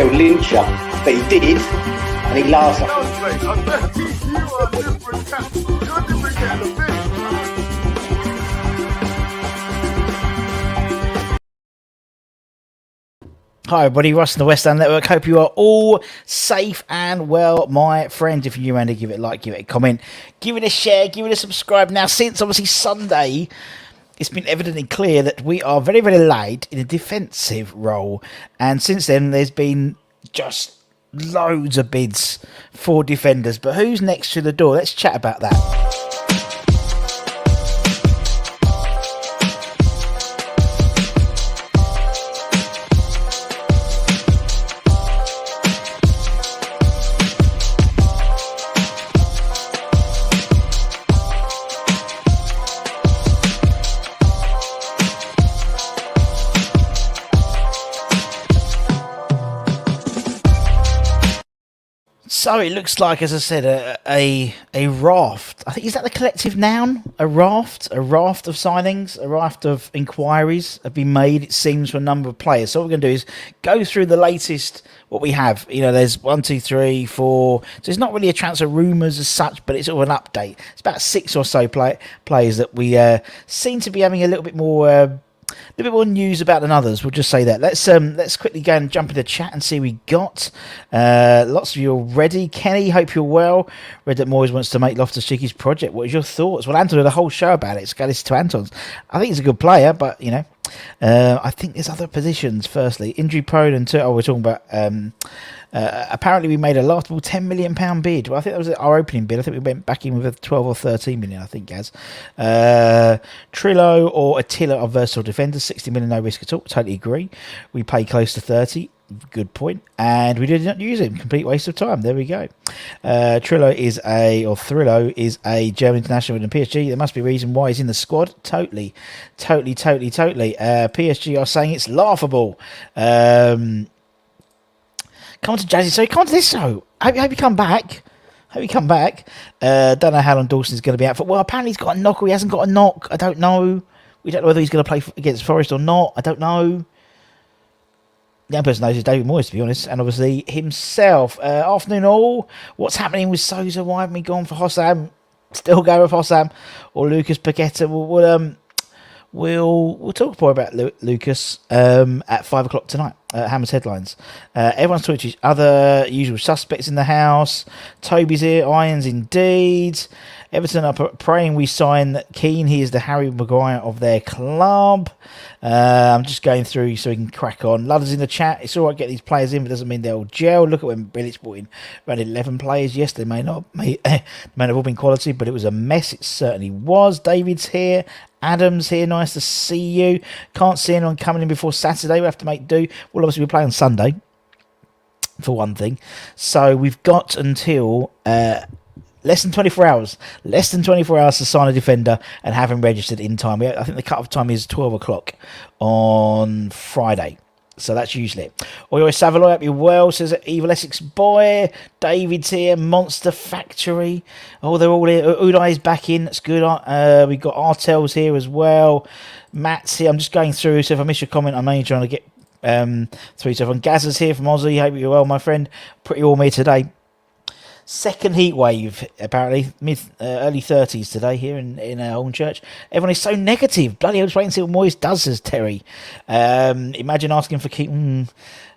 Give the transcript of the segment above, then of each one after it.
they'll lynch you. But he did, and he laughs. Hi everybody, Russ and the West Ham Network. Hope you are all safe and well, my friends. If you're new around here, give it a like, give it a comment, give it a share, give it a subscribe. Now, since obviously Sunday, it's been evidently clear that we are very, very light in a defensive role. And since then, there's been just loads of bids for defenders. But who's next to the door? Let's chat about that. So it looks like, as I said, a raft. I think, is that the collective noun? A raft of signings, a raft of inquiries have been made, it seems, for a number of players. So what we're going to do is go through the latest, what we have. You know, there's 1, 2, 3, 4. So it's not really a transfer rumours as such, but it's sort of an update. It's about 6 or so players that we seem to be having a little bit more news about than others. We'll just say that. Let's quickly go and jump into chat and see what we got. Lots of you already. Kenny, hope you're well. Read that Moyes wants to make Loftus-Cheek's project. What is your thoughts? Well, Anton did a whole show about it. Let's go this to Anton's. I think he's a good player, but you know, I think there's other positions. Firstly, injury prone, and we're talking about. Apparently we made a laughable £10 million bid. Well, I think that was our opening bid. I think we went back in with a 12 or 13 million, I think, Gaz. Trillo or Attila are versatile defenders, 60 million, no risk at all. Totally agree. We pay close to 30. Good point. And we did not use him. Complete waste of time. There we go. Thrillo is a German international with the PSG. There must be a reason why he's in the squad. Totally. PSG are saying it's laughable. Come on to Jazzy. So come on to this show. Hope you come back. Don't know how long Dawson's going to be out for. Well, apparently he's got a knock or he hasn't got a knock. I don't know. We don't know whether he's going to play against Forest or not. I don't know. The only person knows is David Moyes, to be honest, and obviously himself. Afternoon all. What's happening with Sosa? Why haven't we gone for Hossam? Still go with Hossam or Lucas Paqueta? We'll talk more about Lucas at 5 o'clock tonight. Hammer's headlines. Everyone's talking to each other. Usual suspects in the house. Toby's here. Irons indeed. Everton are praying we sign Keane. He is the Harry Maguire of their club. I'm just going through so we can crack on. Ludder's in the chat. It's all right getting these players in, but doesn't mean they'll gel. Look at when Bilic brought in around 11 players. Yes, they may have all been quality, but it was a mess. It certainly was. David's here. Adam's here. Nice to see you. Can't see anyone coming in before Saturday. We have to make do. Well, obviously, we play on Sunday, for one thing. So we've got until less than 24 hours to sign a defender and have him registered in time. I think the cut-off time is 12 o'clock on Friday. So that's usually it. Oyo Savaloy, hope you're well, says Evil Essex Boy. David's here. Monster Factory. Oh, they're all here. Udai's back in. That's good. We've got Artel's here as well. Matt's here. I'm just going through, so if I miss your comment, I know you're trying to get through. So from Gazza's here from Aussie. Hope you're well, my friend. Pretty warm here today. Second heat wave, apparently, early 30s today here in Hornchurch. Everyone is so negative. Bloody hell, just wait and see what Moyes does, says Terry. Imagine asking for Keane.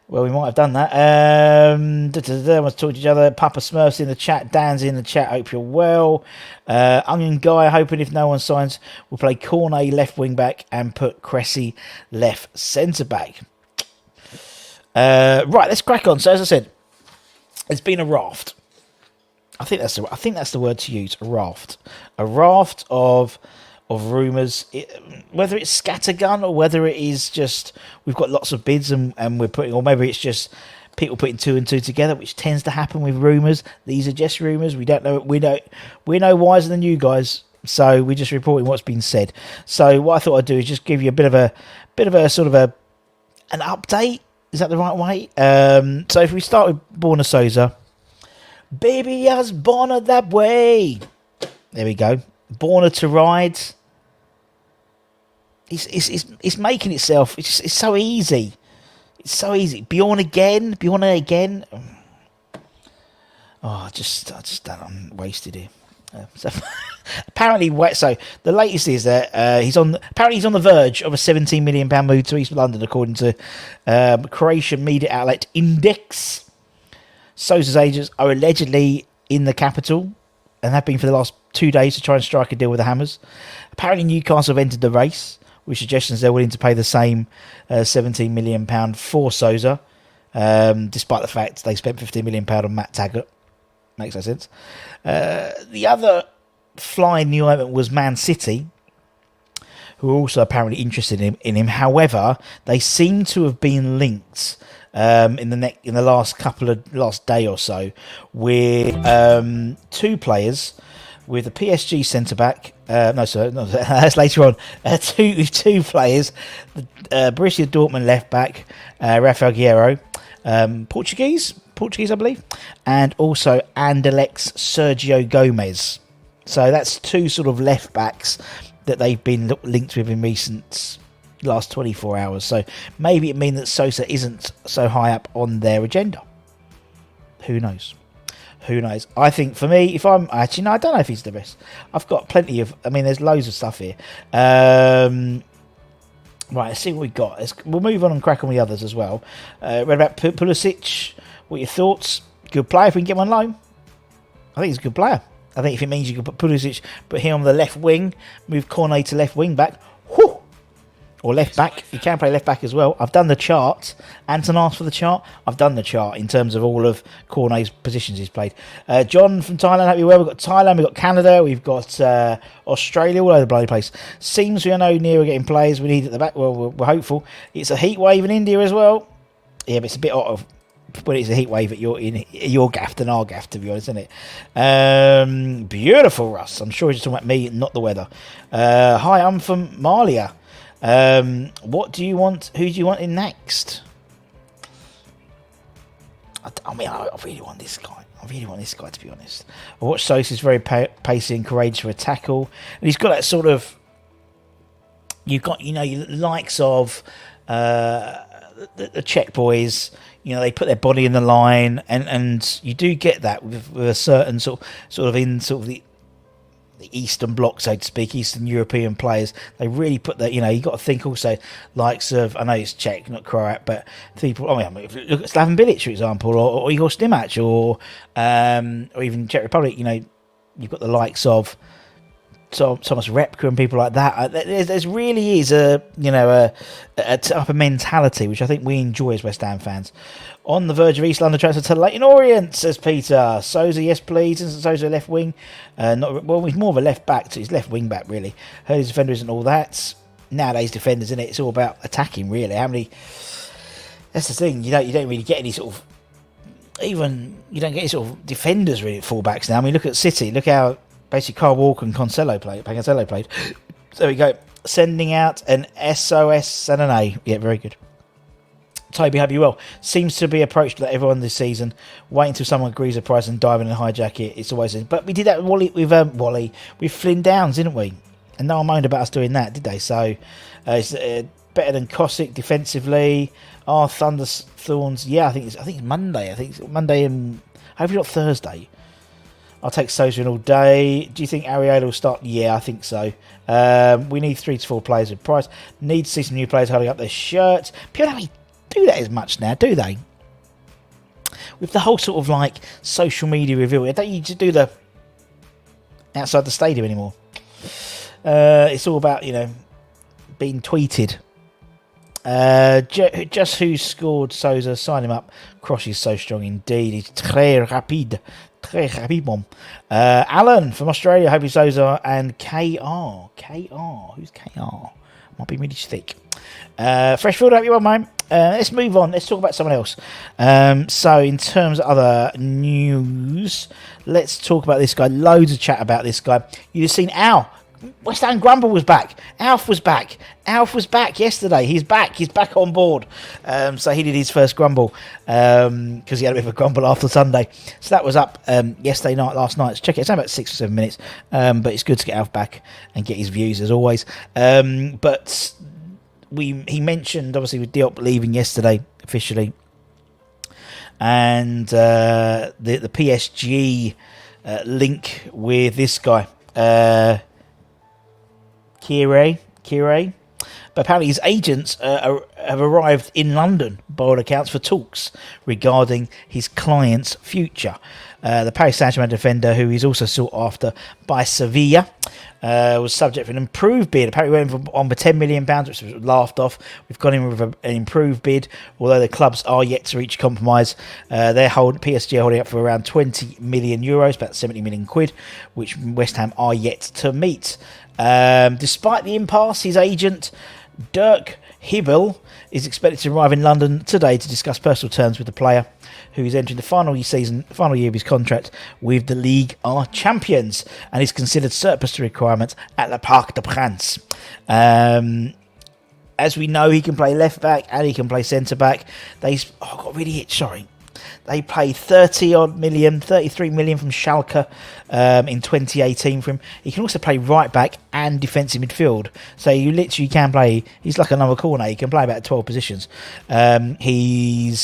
Well, we might have done that. Everyone's talking to each other. Papa Smurf's in the chat. Dan's in the chat. Hope you're well. Onion Guy, hoping if no one signs, we'll play Cornet left wing back and put Cressy left centre back. Right, let's crack on. So, as I said, it's been a raft. I think that's the word to use. A raft of rumours. Whether it's scattergun or whether it is just we've got lots of bids and we're putting, or maybe it's just people putting 2 and 2 together, which tends to happen with rumours. These are just rumours. We don't know. We're no wiser than you guys. So we're just reporting what's been said. So what I thought I'd do is just give you a bit of a sort of an update. Is that the right way? So if we start with Borna Sosa. Baby, I was born that way. There we go. Born to ride. It's making itself. It's so easy. It's so easy. Bjorn again. Oh, I just don't. I'm wasted here. So apparently, so the latest is that he's on the verge of a £17 million move to East London, according to Croatian media outlet Index. Sosa's agents are allegedly in the capital and have been for the last 2 days to try and strike a deal with the Hammers. Apparently, Newcastle have entered the race, with suggestions they're willing to pay the same £17 million for Sosa, despite the fact they spent £15 million on Matt Taggart. Makes no sense. The other flying new ointment was Man City, who are also apparently interested in him. However, they seem to have been linked in the last day or so with two players, with the PSG centre back. That's later on. Two players, the Borussia Dortmund left back, Rafael Guerreiro, Portuguese, I believe, and also Anderlecht's Sergio Gomez. So that's two sort of left backs that they've been linked with in recent last 24 hours. So maybe it means that Sosa isn't so high up on their agenda. Who knows? I think for me, if I'm actually, no, I don't know if he's the best. I've got plenty of, there's loads of stuff here. Right, let's see what we've got. We'll move on and crack on with the others as well. Read about Pulisic. What are your thoughts? Good player if we can get him on loan. I think he's a good player. I think if it means you can put Pulisic, put him on the left wing, move Cornet to left wing back, or left back. You can play left back as well. I've done the chart. Anton asked for the chart. I've done the chart in terms of all of Cornet's positions he's played. John from Thailand, hope you're well. We've got Thailand, we've got Canada, we've got Australia, all over the bloody place. Seems we are no nearer getting players we need at the back. Well, we're hopeful. It's a heat wave in India as well. Yeah, but it's a bit out of... But it's a heat wave at your gaff than our gaff, to be honest, isn't it? Beautiful, Russ. I'm sure he's talking about me, not the weather. Hi, I'm from Malia. What do you want? Who do you want in next? I really want this guy. To be honest. I watched Sosa's very pacey and courageous for a tackle, and he's got that sort of. You've got your likes of the Czech boys. They put their body in the line, and you do get that with a certain sort of in the Eastern Bloc, so to speak, Eastern European players. They really put that. You got to think also likes of, I know it's Czech, not Croat, but people. If you look at Slaven Bilic, for example, or Igor Stimac, or even Czech Republic. You've got the likes of Thomas Repka and people like that. There's really is a type of mentality which I think we enjoy as West Ham fans. On the verge of East London transfer to Leighton Orient, says Peter. Sosa, yes please. Isn't Sosa left wing? He's more of a left back. So he's left wing back really. Heard his defender isn't all that. Nowadays defenders, isn't it? It's all about attacking really. That's the thing. You don't really get any sort of. Even you don't get any sort of defenders really at fullbacks now. Look at City. Look how. Basically, Kyle Walker and Cancelo played. There we go. Sending out an SOS and an A. Yeah, very good. Toby, hope you well. Seems to be approached like everyone this season. Wait until someone agrees the price and dive in and hijack it. It's always... But we did that with Flynn Downs, didn't we? And no one moaned about us doing that, did they? So, it's better than Cossack defensively. Thunderthorns. Yeah, I think it's Monday. I think it's Monday and... Hopefully not Thursday. I'll take Sosa in all day. Do you think Ariel will start? Yeah, I think so. We need 3 to 4 players with price. Need to see some new players holding up their shirts. People don't really do that as much now, do they? With the whole sort of social media reveal, don't you just do the outside the stadium anymore? It's all about being tweeted. Just who scored Sosa? Sign him up. Cross is so strong indeed. He's très rapide. Alan from Australia, Hope Sosa and KR. Who's KR? Might be really thick. Freshfield, hope you well, mate. Let's move on. Let's talk about someone else. So in terms of other news, let's talk about this guy. Loads of chat about this guy. You've seen Al. West Ham Grumble was back. Alf was back yesterday. He's back on board. So he did his first grumble because he had a bit of a grumble after Sunday. So that was up last night. Check it. It's only about 6 or 7 minutes, but it's good to get Alf back and get his views as always. But he mentioned, obviously, with Diop leaving yesterday officially, and the PSG link with this guy, Kehrer. But apparently his agents have arrived in London, by all accounts, for talks regarding his client's future. The Paris Saint-Germain defender, who is also sought after by Sevilla, was subject for an improved bid. Apparently we went on for £10 million, which was laughed off. We've gone in with an improved bid, although the clubs are yet to reach a compromise. PSG are holding up for around €20 million, about 70 million quid, which West Ham are yet to meet. Despite the impasse, his agent, Dirk Hibbel, is expected to arrive in London today to discuss personal terms with the player, who is entering the final year of his contract with the Ligue 1 champions, and is considered surplus to requirements at the Parc des Princes. As we know, he can play left back and he can play centre back. I got really itched, sorry. They paid 33 million from Schalke in 2018 for him. He can also play right back and defensive midfield. So you literally can play. He's like another corner. He can play about 12 positions. He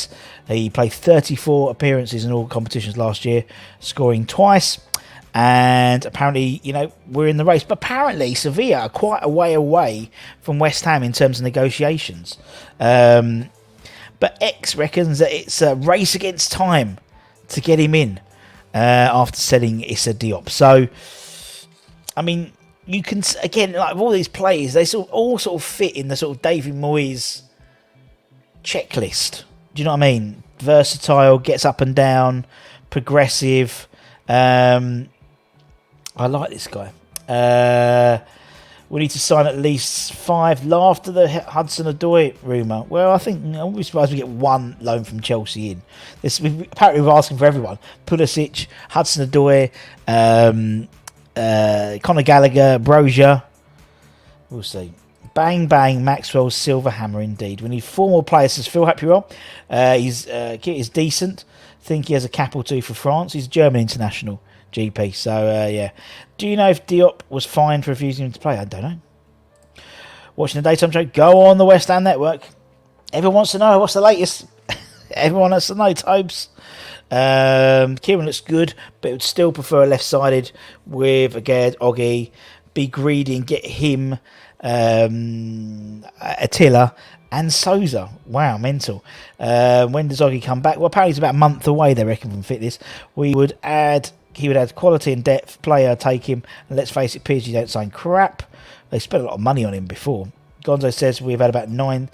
played 34 appearances in all competitions last year, scoring twice. And apparently, we're in the race. But apparently, Sevilla are quite a way away from West Ham in terms of negotiations. But X reckons that it's a race against time to get him in after selling Issa Diop. So, I mean, you can, again, like all these players, they all sort of fit in the sort of David Moyes checklist. Do you know what I mean? Versatile, gets up and down, progressive. I like this guy. We need to sign at least 5 after the Hudson-Odoi rumour. Well, I think I wouldn't be surprised if we get one loan from Chelsea in. Apparently, we're asking for everyone. Pulisic, Hudson-Odoi, Conor Gallagher, Brozier. We'll see. Bang, bang, Maxwell's silver hammer indeed. We need 4 more players, says Phil Happywell. He's decent. I think he has a cap or two for France. He's a German international. GP. So, yeah. Do you know if Diop was fined for refusing him to play? I don't know. Watching the daytime show, go on the West Ham network. Everyone wants to know what's the latest. Everyone wants to know, Tobes. Kieran looks good, but would still prefer a left-sided with again Oggy. Be greedy and get him, Attila and Sosa. Wow, mental. When does Oggy come back? Well, apparently it's about a month away, they reckon, from fitness. He would add quality and depth. Player, take him. And let's face it, PSG don't sign crap. They spent a lot of money on him before. Gonzo says we've had about 19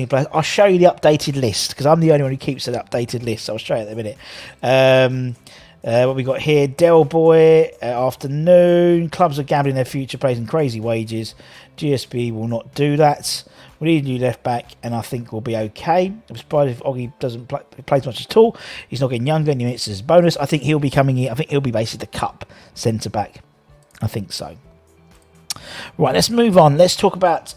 players. I'll show you the updated list, because I'm the only one who keeps an updated list. So I'll show you in a minute. What we got here, Del Boy, afternoon. Clubs are gambling their future, playing crazy wages. GSB will not do that. We need a new left back, and I think we'll be okay. I'm surprised if Oggy doesn't play as much at all. He's not getting younger, and he makes his bonus. I think he'll be coming in. I think he'll be basically the cup centre back. I think so. Right, let's move on. Let's talk about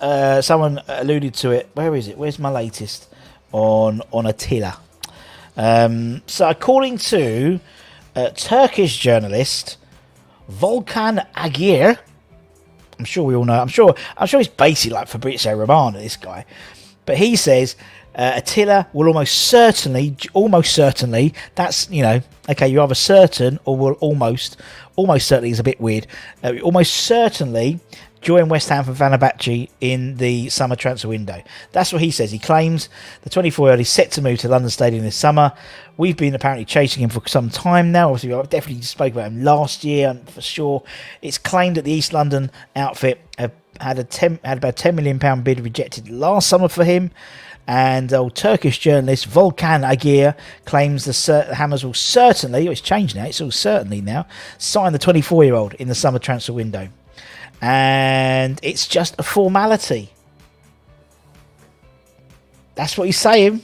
someone alluded to it. Where is it? Where's my latest on Attila? So according to Turkish journalist Volkan Agir, I'm sure we all know. I'm sure he's basically like Fabrizio Romano, this guy. But he says Attila will almost certainly. That's okay. You're either certain or will almost certainly is a bit weird. Almost certainly join West Ham from Fenerbahce in the summer transfer window. That's what he says. He claims the 24-year-old is set to move to London Stadium this summer. We've been apparently chasing him for some time now. Obviously, I definitely spoke about him last year, for sure. It's claimed that the East London outfit had about a £10 million bid rejected last summer for him. And old Turkish journalist Volkan Agir claims the Hammers will certainly, it's changed now, it's all certainly now, sign the 24-year-old in the summer transfer window. And it's just a formality. That's what he's saying.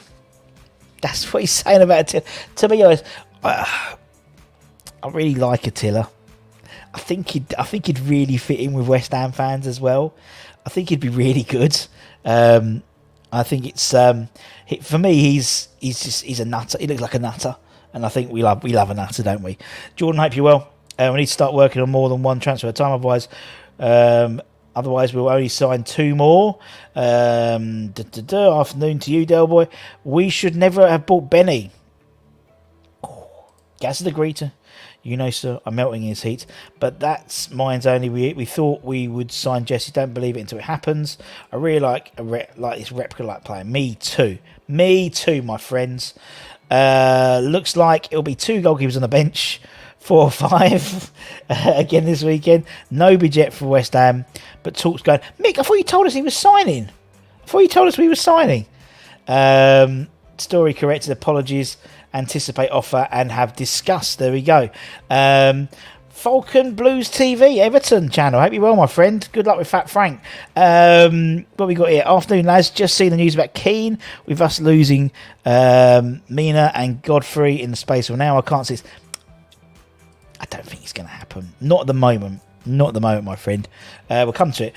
That's what he's saying about Attila. To be honest, I really like Attila. I think he'd really fit in with West Ham fans as well. I think he'd be really good. I think it's for me. He's a nutter. He looks like a nutter, and I think we love a nutter, don't we? Jordan, hope you're well. We need to start working on more than one transfer at a time. Otherwise, Otherwise, we'll only sign 2 more. Afternoon to you, Del Boy. We should never have bought Benny. Gaz had agreed to. You know, sir, I'm melting in his heat. But that's mine's only. We thought we would sign Jesse. Don't believe it until it happens. I really like this replica-like player. Me too, my friends. Looks like it'll be 2 goalkeepers on the bench. 4 or 5 again this weekend. No budget for West Ham. But talk's going. Mick, I thought you told us he was signing. Story corrected. Apologies. Anticipate offer and have discussed. There we go. Falcon Blues TV, Everton channel. Hope you're well, my friend. Good luck with Fat Frank. What we got here? Afternoon, lads. Just seen the news about Keane. With us losing Mina and Godfrey in the space of an hour. I can't see this. I don't think it's going to happen. Not at the moment. My friend. We'll come to it.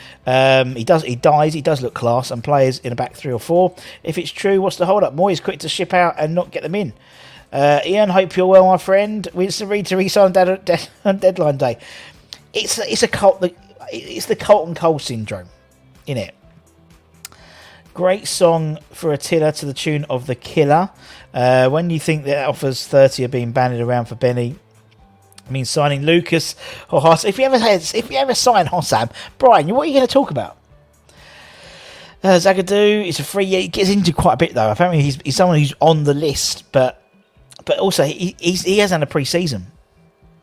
He does look class and players in a back 3 or 4. If it's true, what's the hold up? Moyes quick to ship out and not get them in. Ian, hope you're well, my friend. Winston Reed to re-sign on deadline day. It's the Colton Cole syndrome, innit? Great song for Attila to the tune of The Killer. When you think that offers 30 are being bandied around for Benny, I mean, signing Lucas or Hoss. If you ever sign Hossam, Brian, what are you going to talk about? Zagadou is a free. He gets into quite a bit though. Apparently, he's someone who's on the list, but also he hasn't had a pre-season,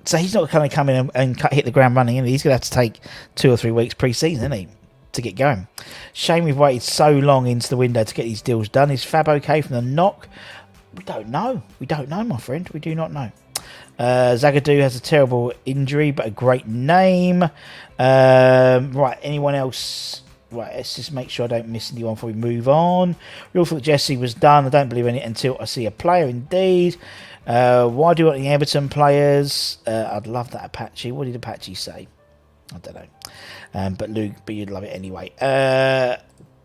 so he's not going to come in and hit the ground running. He's going to have to take 2 or 3 weeks pre-season, isn't he, to get going? Shame we've waited so long into the window to get these deals done. Is Fab okay from the knock? We don't know, my friend. We do not know. Zagadou has a terrible injury, but a great name. Right, anyone else? Right, let's just make sure I don't miss anyone before we move on. We all thought Jesse was done. I don't believe any until I see a player, indeed. Why do you want the Everton players? I'd love that Apache. What did Apache say? I don't know. But Luke, but you'd love it anyway.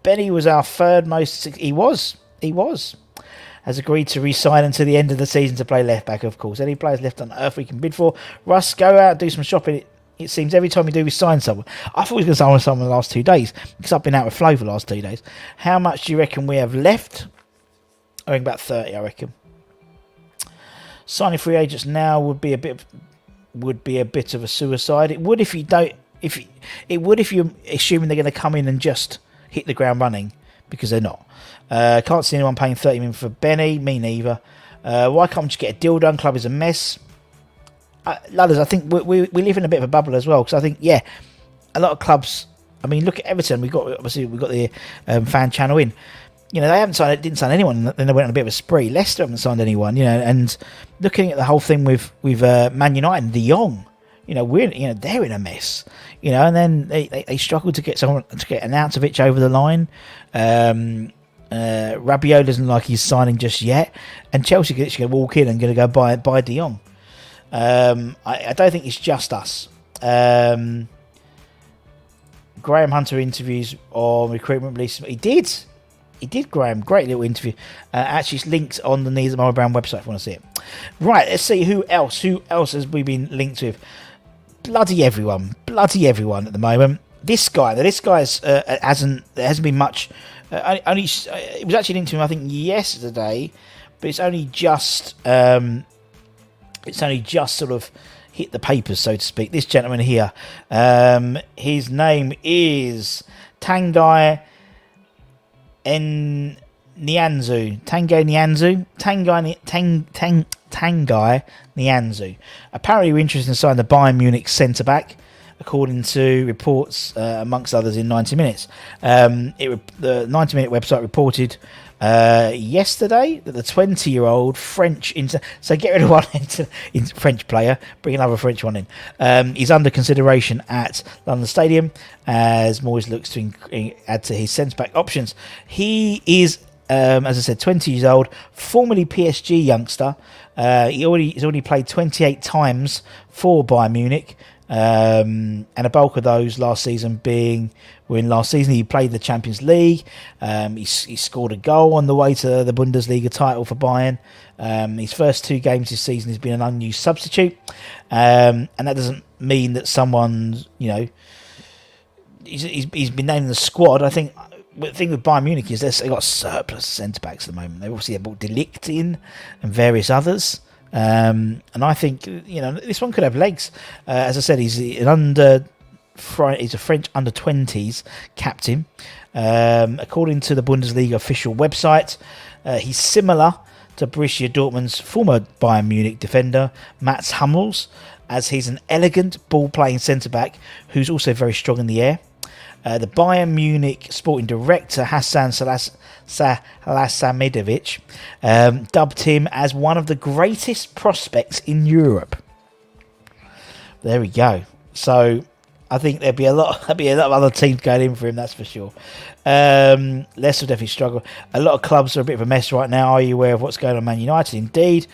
Benny was our 3rd most... He was. Has agreed to re-sign until the end of the season to play left back, of course. Any players left on earth we can bid for. Russ, go out, do some shopping. It seems every time we do, we sign someone. I thought we were going to sign someone in the last 2 days because I've been out with Flo for the last 2 days. How much do you reckon we have left? I think about 30, I reckon. Signing free agents now would be a bit of a suicide. It would if you don't. If you're assuming they're going to come in and just hit the ground running, because they're not. Can't see anyone paying 30 million for Benny. Me neither. Why can't we just get a deal done? Club is a mess. Ladders, I think we live in a bit of a bubble as well, because I think, a lot of clubs. I mean, look at Everton. We got the fan channel in. They didn't sign anyone. Then they went on a bit of a spree. Leicester haven't signed anyone. And looking at the whole thing with Man United and De Jong, they're in a mess. And then they struggled to get Arnautovic over the line. Rabiot doesn't like he's signing just yet, and Chelsea are literally going to walk in and going to go buy De Jong. I don't think it's just us. Graham Hunter interviews on recruitment release. He did, Graham. Great little interview. Actually, it's linked on the Needs Mara Brown website if you want to see it. Right, let's see who else has we been linked with. Bloody everyone at the moment. This guy's there hasn't been much. It was actually linked to him, I think, yesterday, but it's only just sort of hit the papers, so to speak. This gentleman here, his name is Tanguy Nianzou. Tanguy Nianzou. Apparently, we're interested in signing the Bayern Munich centre back, according to reports, amongst others, in 90 Minutes. The 90 Minute website reported yesterday that the 20-year-old French... so get rid of one French player, bring another French one in. He's under consideration at London Stadium as Moyes looks to add to his centre-back options. He is, as I said, 20 years old, formerly PSG youngster. He's already played 28 times for Bayern Munich. And a bulk of those last season he played the Champions League. He scored a goal on the way to the Bundesliga title for Bayern. His first 2 games this season has been an unused substitute, and that doesn't mean that someone's he's been named in the squad. I think the thing with Bayern Munich is they've got surplus centre backs at the moment. They've obviously brought De Ligt in and various others. And I think this one could have legs. As I said, he's a French under-20s captain. According to the Bundesliga official website, he's similar to Borussia Dortmund's former Bayern Munich defender Mats Hummels, as he's an elegant ball-playing centre-back who's also very strong in the air. The Bayern Munich sporting director Hassan Salahamidovic dubbed him as one of the greatest prospects in Europe. There we go. So I think there'll be a lot of other teams going in for him, that's for sure. Leicester will definitely struggle. A lot of clubs are a bit of a mess right now. Are you aware of what's going on at Man United? Indeed.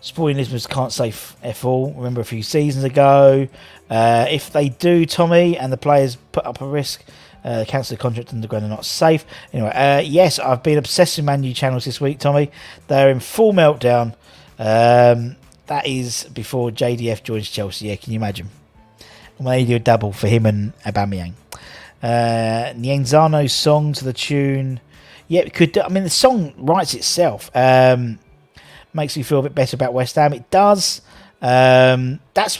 Sporting Lisbon can't say F all. Remember a few seasons ago. If they do, Tommy, and the players put up a risk, cancel the contract and they're going to not safe. Anyway, yes, I've been obsessed with Man U channels this week, Tommy. They're in full meltdown. That is before JDF joins Chelsea. Yeah, can you imagine? And when they do a double for him and Aubameyang. Nianzou's song to the tune. Yeah, it could. I mean, the song writes itself. Makes me feel a bit better about West Ham. It does. That's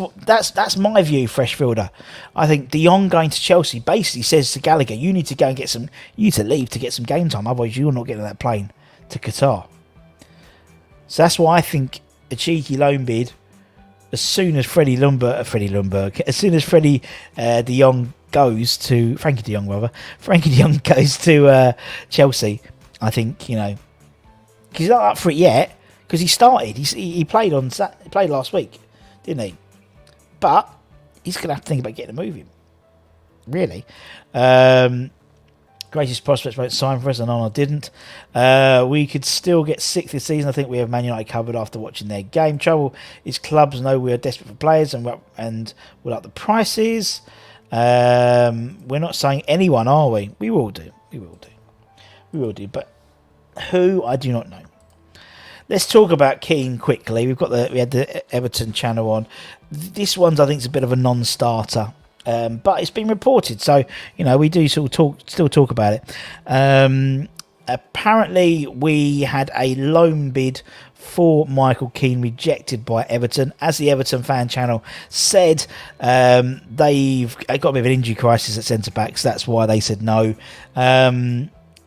my view, Fresh Fielder. I think De Jong going to Chelsea basically says to Gallagher, you need to go and get some. You need to leave to get some game time. Otherwise, you're not getting on that plane to Qatar. So that's why I think a cheeky loan bid. As soon as Freddie De Jong goes to Frankie De Jong goes to Chelsea, I think he's not up for it yet. Because he started, he played last week, didn't he? But he's going to have to think about getting a move in. Really. Greatest prospects won't sign for us, and I didn't. We could still get sixth this season. I think we have Man United covered after watching their game. Trouble is clubs know we are desperate for players and we'll up the prices. We're not saying anyone, are we? We will do. But who, I do not know. Let's talk about Keane quickly. We had the Everton channel on. This one's, I think, is a bit of a non-starter, but it's been reported, so we do still talk about it. Apparently, we had a loan bid for Michael Keane rejected by Everton. As the Everton fan channel said, they've got a bit of an injury crisis at centre back, so that's why they said no.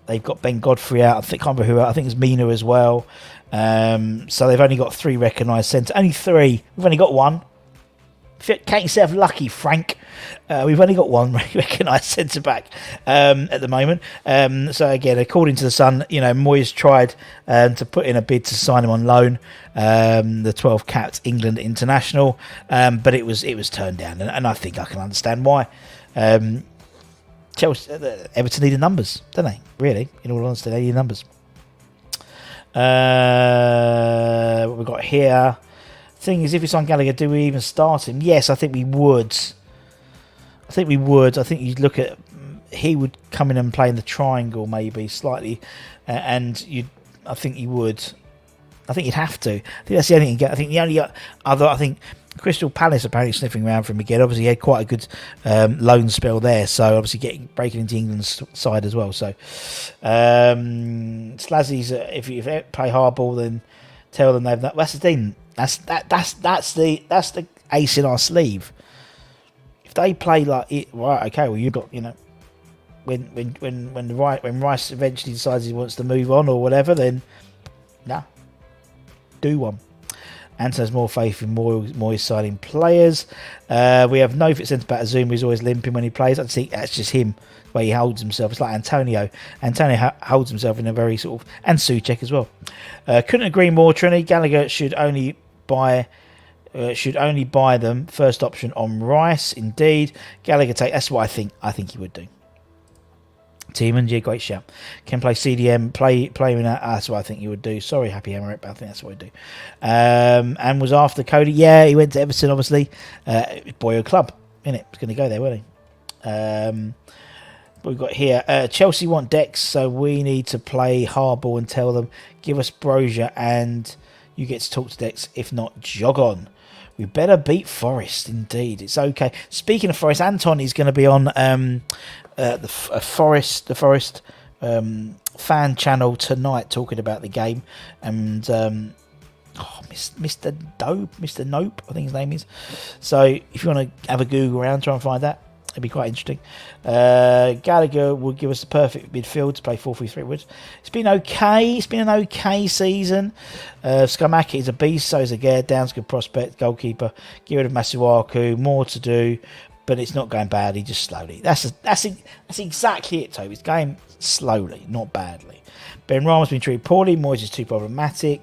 They've got Ben Godfrey out. I can't remember who out. I think it's Mina as well. So they've only got 3 recognised centres. Only 3. We've only got 1. Count yourself lucky, Frank. We've only got 1 recognised centre back at the moment. So again, according to the Sun, Moyes tried to put in a bid to sign him on loan. The 12 capped England international, but it was turned down, and I think I can understand why. Chelsea, Everton needed numbers, don't they? Really, in all honesty, they need numbers. What we've got here. Thing is, if we sign Gallagher, do we even start him? Yes, I think we would. I think you'd look at, he would come in and play in the triangle maybe slightly, and I think you would. I think you'd have to. I think that's the only thing you get. I think the only other, Crystal Palace apparently sniffing around for him again. Obviously, he had quite a good loan spell there, so obviously breaking into England's side as well. So, Slazzies, if you play hardball, then tell them they've. That's the thing. That's the ace in our sleeve. If they play like it, right? Okay, well, you've got when Rice eventually decides he wants to move on or whatever, then do one. Ant has more faith in Moyes signing players. We have no fit centre back. Azuma is always limping when he plays. I think that's just him, the way he holds himself. It's like Antonio. Antonio holds himself in a very sort of, and Souček as well. Couldn't agree more. Trini Gallagher should only buy them. First option on Rice. Indeed, Gallagher take. That's what I think. I think he would do. Teeman, yeah, great shout. Can play CDM, play in that. That's what I think he would do. Sorry, Happy Emirates, but I think that's what he'd do. And was after Cody. Yeah, he went to Everton, obviously. Boyo club, innit? He's going to go there, won't he? We've got here, Chelsea want Dex, so we need to play hardball and tell them, give us Brozier and you get to talk to Dex. If not, jog on. We better beat Forest, indeed. It's okay. Speaking of Forest, Anton is going to be on the Forest fan channel tonight talking about the game. And Mr. Nope, I think his name is. So if you want to have a Google around, try and find that. It'd be quite interesting. Gallagher will give us the perfect midfield to play 4-3-3 with. It's been okay. It's been an okay season. Skamaki is a beast, so is Aguirre. Down's a good prospect, goalkeeper. Get rid of Masuaku. More to do, but it's not going badly, just slowly. That's exactly it, Toby. It's going slowly, not badly. Ben Rama's been treated poorly. Moyes is too problematic.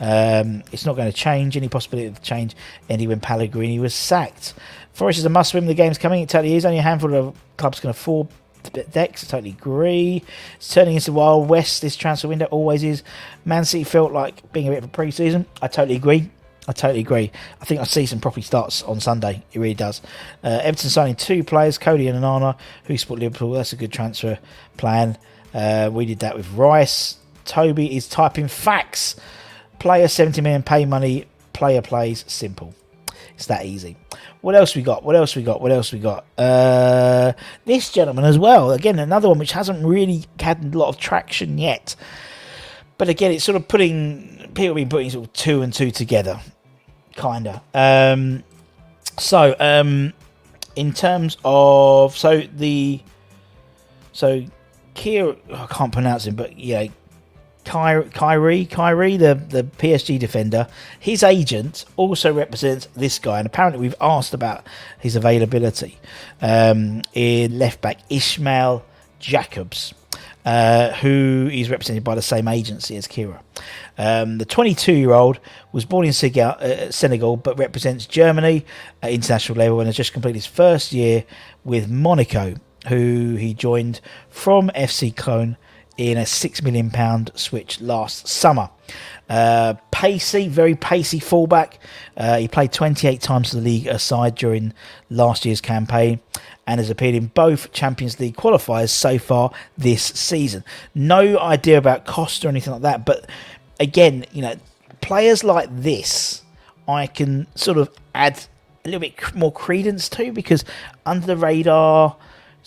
It's not going to change. Any possibility of change ended when Pellegrini was sacked. Forest is a must-win. The game's coming. It totally is. Only a handful of clubs can afford decks. I totally agree. It's turning into the Wild West. This transfer window always is. Man City felt like being a bit of a pre-season. I totally agree. I think I see some property starts on Sunday. It really does. Everton signing 2 players, Cody and Onana, who support Liverpool. That's a good transfer plan. We did that with Rice. Toby is typing facts. Player 70 million, pay money, player plays, simple. It's that easy. What else we got? This gentleman as well. Again, another one which hasn't really had a lot of traction yet. But again, it's sort of people have been putting sort of 2 and 2 together. Kinda. In terms of Kier, I can't pronounce him, but yeah, Kyrie, the PSG defender, his agent also represents this guy, and apparently we've asked about his availability in left back Ismail Jacobs, who is represented by the same agency as Kehrer. The 22-year-old was born in Senegal, but represents Germany at international level and has just completed his first year with Monaco, who he joined from FC Cologne in a £6 million switch last summer. Pacey, very pacey fullback. He played 28 times for the league aside during last year's campaign and has appeared in both Champions League qualifiers so far this season. No idea about cost or anything like that, but again, players like this I can sort of add a little bit more credence to, because under the radar,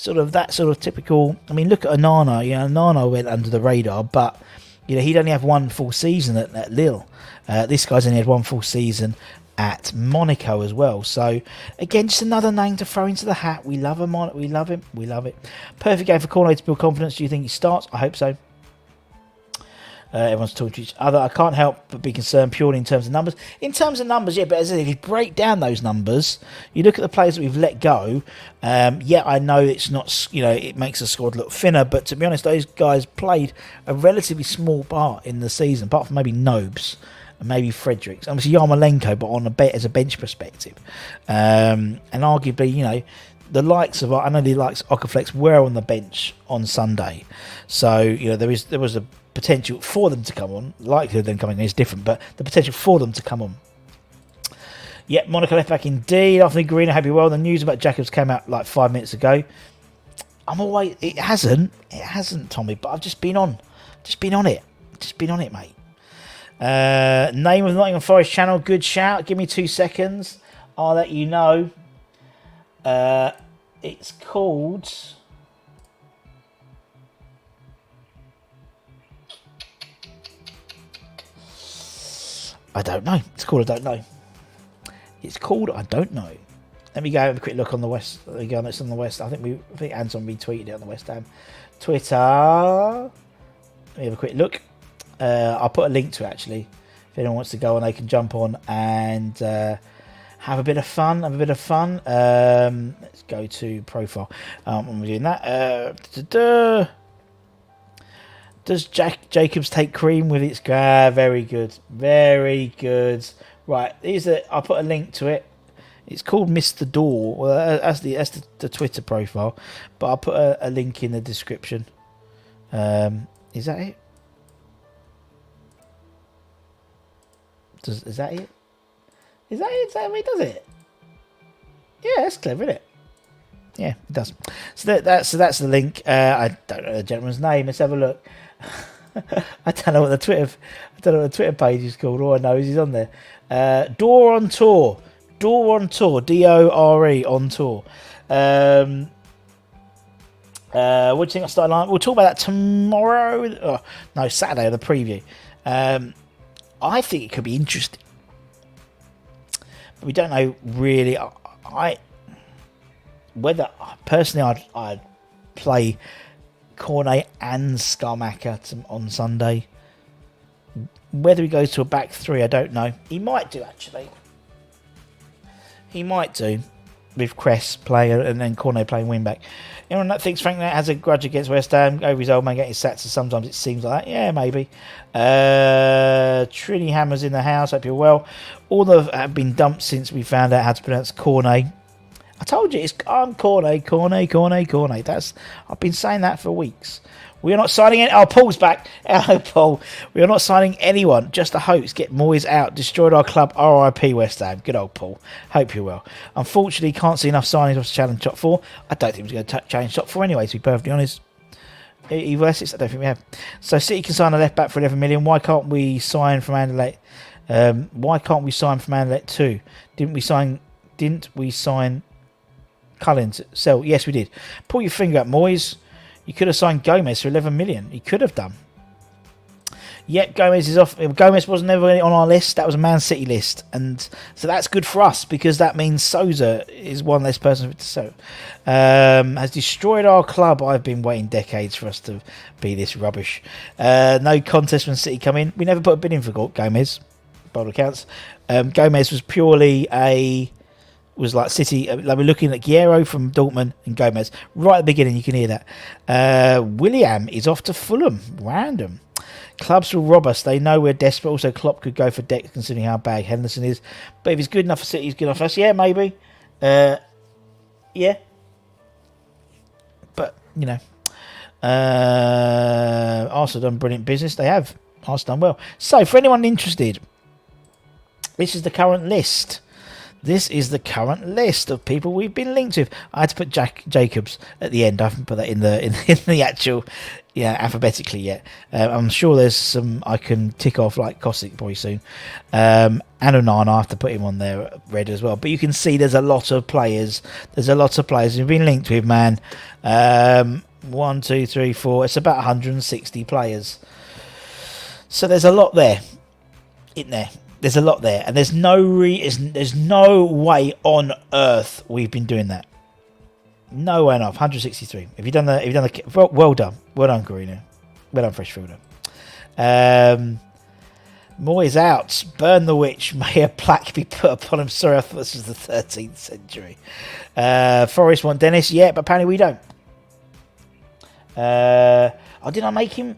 that sort of typical. I mean, look at Onana. Onana went under the radar, but he'd only have one full season at Lille. This guy's only had one full season at Monaco as well. So again, just another name to throw into the hat. We love him. We love him. We love it. Perfect game for Cornet to build confidence. Do you think he starts? I hope so. Everyone's talking to each other. I can't help but be concerned purely in terms of numbers. In terms of numbers, yeah, but as I said, if you break down those numbers, you look at the players that we've let go. I know it's not, it makes the squad look thinner, but to be honest, those guys played a relatively small part in the season, apart from maybe Nobes and maybe Fredericks. Obviously Yarmolenko, but on as a bench perspective. And arguably, the likes of Okaflex were on the bench on Sunday. So, there was a potential for them to come on. Likelihood of them coming in is different, but the potential for them to come on. Yeah, Monaco left back indeed. Anthony Guarino, hope you're well. The news about Jacobs came out like 5 minutes ago. It hasn't, Tommy, but I've just been on it, mate. Name of the Nottingham Forest channel, good shout. Give me 2 seconds. I'll let you know. It's called... I don't know. It's called I don't know. Let me go have a quick look on the West. There we go. It's on the West. I think Anton retweeted it on the West Ham Twitter. Let me have a quick look. I'll put a link to it, actually. If anyone wants to go on, they can jump on and have a bit of fun. Let's go to profile. I'm doing that. Does Jacobs take cream with its... very good. Very good. Right, I'll put a link to it. It's called Mr. Door. Well, that's the Twitter profile. But I'll put a link in the description. Is that it? Is that it? Is that it? Is that how he does it? Yeah, that's clever, isn't it? Yeah, it does. So that's the link. I don't know the gentleman's name. Let's have a look. I don't know what the Twitter page is called. All I know is he's on there. Door on tour. Dore on tour. Dore on tour. What do you think I started line? We'll talk about that tomorrow. Oh, no, Saturday, the preview. I think it could be interesting. But we don't know really. Whether personally I'd play Cornet and Skamaka on Sunday. Whether he goes to a back three, I don't know. He might do, actually. He might do, with Cress playing and then Cornet playing wing back. Anyone that thinks Frank has a grudge against West Ham over his old man getting sacked, so sometimes it seems like that. Yeah, maybe. Trini Hammer's in the house. Hope you're well. All that have been dumped since we found out how to pronounce Cornet. I told you, I'm Cornet. That's I've been saying that for weeks. We are not signing any. Oh, Paul's back. Hello, Paul. We are not signing anyone. Just the hopes. Get Moyes out. Destroyed our club. R.I.P. West Ham. Good old Paul. Hope you're well. Unfortunately, can't see enough signings to challenge top four. I don't think we're going to challenge top four anyway, to be perfectly honest. Essex, I don't think we have. So City can sign a left back for 11 million. Why can't we sign from Anderlecht? Why can't we sign from Anderlecht too? Didn't we sign Cullins? So yes, we did. Pull your finger up, Moyes. You could have signed Gomez for 11 million. You could have done. Yep, Gomez is off. Gomez was never on our list. That was a Man City list. And so that's good for us because that means Sosa is one less person to so. Has destroyed our club. I've been waiting decades for us to be this rubbish. No contest when City come in. We never put a bid in for Gomez, by all accounts. Gomez was purely was like City, like we're looking at Guerrero from Dortmund and Gomez. Right at the beginning, you can hear that. William is off to Fulham. Random. Clubs will rob us. They know we're desperate. Also, Klopp could go for Deck, considering how bad Henderson is. But if he's good enough for City, he's good enough for us. Yeah, maybe. Yeah. But, you know. Arsenal done brilliant business. They have. Arsenal done well. So, for anyone interested, this is the current list. This is the current list of people we've been linked with. I had to put Jacobs at the end. I haven't put that in the actual, alphabetically yet. I'm sure there's some I can tick off like Kostic probably soon. And Onana, I have to put him on there red as well. But you can see there's a lot of players. There's a lot of players who've been linked with, man. 1, 2, 3, 4. It's about 160 players. So there's a lot there. In there. There's a lot there, and there's no way on earth we've been doing that. No way on earth. 163. Have you done the? Well done, Carino. Well done, Fresh Fielder. Moyes out. Burn the witch. May a plaque be put upon him. Sorry, I thought this was the 13th century. Forest want Dennis. Yeah, but apparently we don't. Did I make him?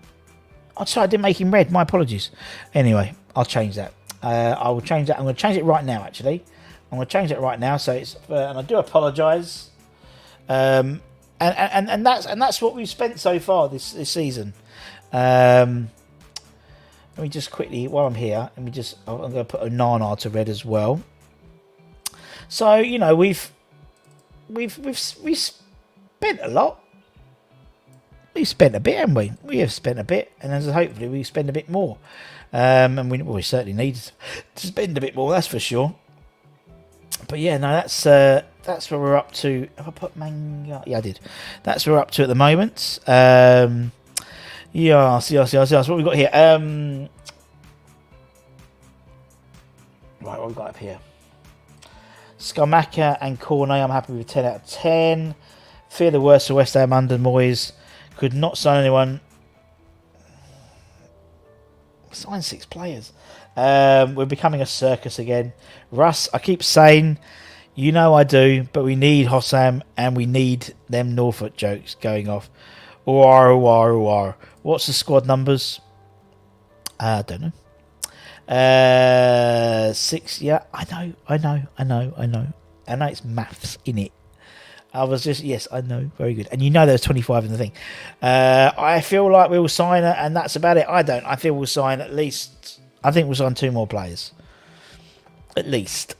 I'm sorry, I didn't make him red. My apologies. Anyway, I'll change that. I will change that. I'm going to change it right now, actually. I'm going to change it right now. So it's and I do apologise. And that's what we've spent so far this season. Let me just quickly, while I'm here, I'm going to put Onana to red as well. So we've spent a lot. We've spent a bit, haven't we? We have spent a bit, and as hopefully we spend a bit more. And we certainly need to spend a bit more, that's for sure. But yeah, no, that's where we're up to. Have I put Manga? Yeah, I did. That's where we're up to at the moment. Yes. What we got here? Right, what we got up here? Skamaka and Cornet, I'm happy with 10 out of 10. Fear the worst for West Ham under Moyes. Could not sign anyone. Sign 6 players. We're becoming a circus again. Russ, I keep saying, I do, but we need Hossam and we need them Norfolk jokes going off. Or. What's the squad numbers? I don't know. 6, yeah, I know. It's maths in it. Yes, I know, very good. And there's 25 in the thing. I feel like we'll sign it, and that's about it. I don't. I feel we'll sign at least. I think we'll sign 2 more players, at least.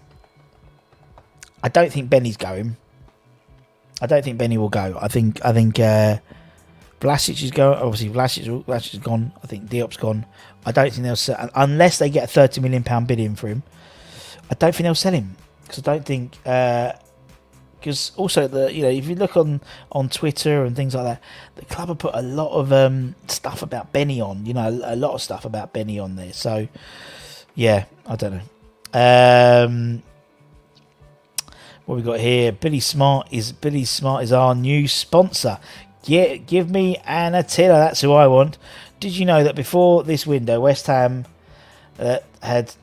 I don't think Benny's going. I don't think Benny will go. I think Vlasic is going. Obviously, Vlasic is gone. I think Diop's gone. I don't think they'll sell unless they get a £30 million bid in for him. I don't think they'll sell him. because I don't think. Because also if you look on Twitter and things like that, the club have put a lot of stuff about Benny on. A lot of stuff about Benny on there. So yeah, I don't know. What we got here? Billy Smart is our new sponsor. Yeah, give me an Attila. That's who I want. Did you know that before this window, West Ham had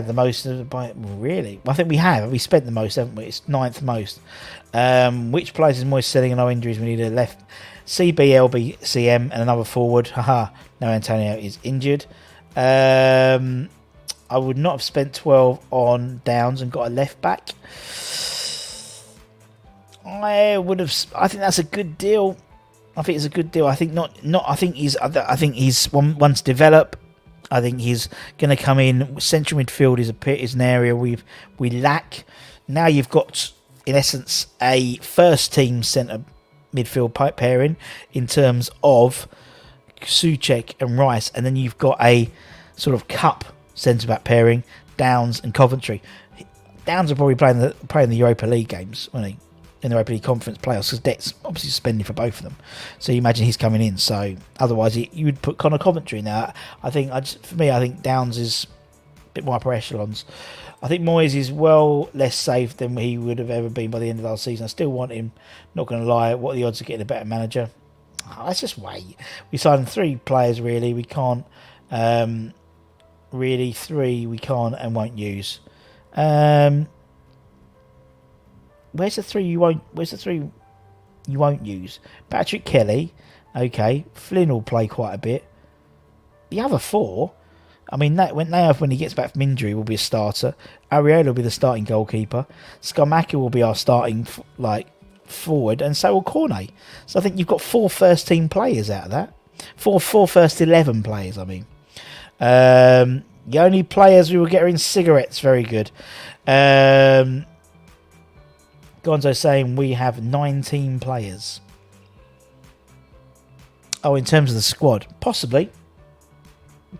the most really? I think we have. We spent the most, haven't we? It's 9th most. Which players is Moyes selling and no injuries? We need a left CB, CM and another forward. Haha. No, Antonio is injured. I would not have spent 12 on Downs and got a left back. I think that's a good deal. I think it's a good deal. I think not. I think he's one to develop. I think he's going to come in. Central midfield is an area we lack. Now you've got, in essence, a first team centre midfield pairing in terms of Souček and Rice, and then you've got a sort of cup centre back pairing, Downs and Coventry. Downs are probably playing the Europa League games, won't he? In the Europa League Conference playoffs, because debt's obviously suspended for both of them. So you imagine he's coming in. So otherwise, you would put Connor Coventry in there. I think Downs is a bit more upper echelons. I think Moyes is well less safe than he would have ever been by the end of last season. I still want him. Not going to lie. What are the odds of getting a better manager? Let's just wait. We signed 3 players. Really, we can't. Really, 3 we can't and won't use. Where's the 3 you won't use? Patrick Kelly, okay. Flynn will play quite a bit. The other 4, I mean, when he gets back from injury, will be a starter. Ariel will be the starting goalkeeper. Skamaka will be our starting forward, and so will Cornet. So I think you've got 4 first team players out of that. 4 first 11 players. I mean, the only players we will get are in cigarettes. Very good. Gonzo saying we have 19 players. Oh, in terms of the squad, possibly,